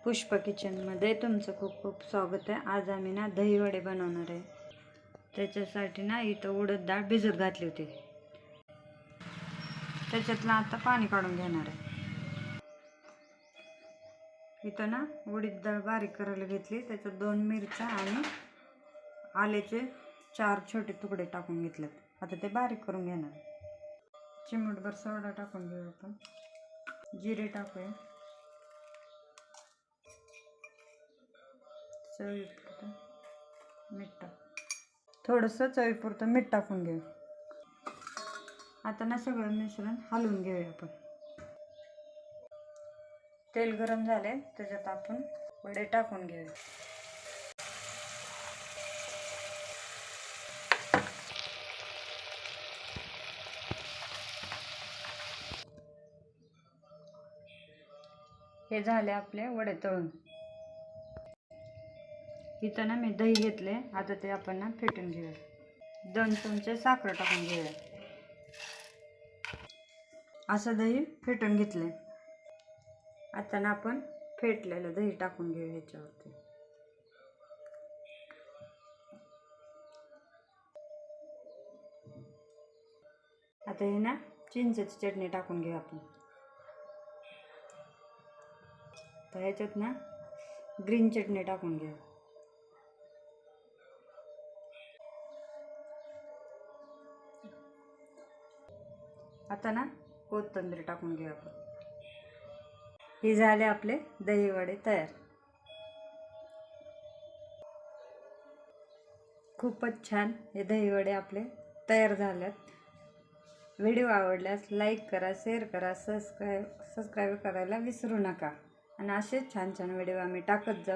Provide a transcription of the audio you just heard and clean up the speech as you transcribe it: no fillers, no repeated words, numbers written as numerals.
पुष्पा किचनमध्ये तुमचं खूप खूप स्वागत आहे। आज आम्ही ना दही वडे बनवणार आहे। त्याच्यासाठी ना इथं उडद डाळ भिजत घातली होती, त्याच्यातलं आता पाणी काढून घेणार आहे। इथं ना उडीद डाळ बारीक करायला घेतली, त्याच्यात 2 मिरच्या आणि आल्याचे 4 छोटे तुकडे टाकून घेतलेत। आता ते बारीक करून घेणार। चिमूटभर सोडा टाकून घेऊ आपण, जिरे टाकूया, चवीपुरतं मीठ थोडंसं चवीपुरतं मीठ टाकून घेऊ। आता ना सगळं मिश्रण हलवून घेऊया आपण। तेल गरम झाले, त्याच्यात आपण वडे टाकून घेऊया। हे झाले आपले वडे तळून। इथं ना मी दही घेतले, आता ते आपण ना फेटून घेऊया। 2 चमचे साखर टाकून घेऊया। असं दही फेटून घेतले। आता ना आपण फेटलेलं दही टाकून घेऊ ह्याच्यावरती। आता हे ना चिंचेची चटणी टाकून घेऊ आपण। तर ह्याच्यात ना ग्रीन चटणी टाकून घेऊ। आता ना कोथिंबीर टाकून घेऊ आपण। हे झाले आपले दही वडे तयार। खूपच छान हे दही वडे आपले तयार झालेत। व्हिडिओ आवडल्यास लाईक करा, शेअर करा, सबस्क्राईब करायला विसरू नका। आणि असेच छान छान व्हिडिओ आम्ही टाकत जाऊ।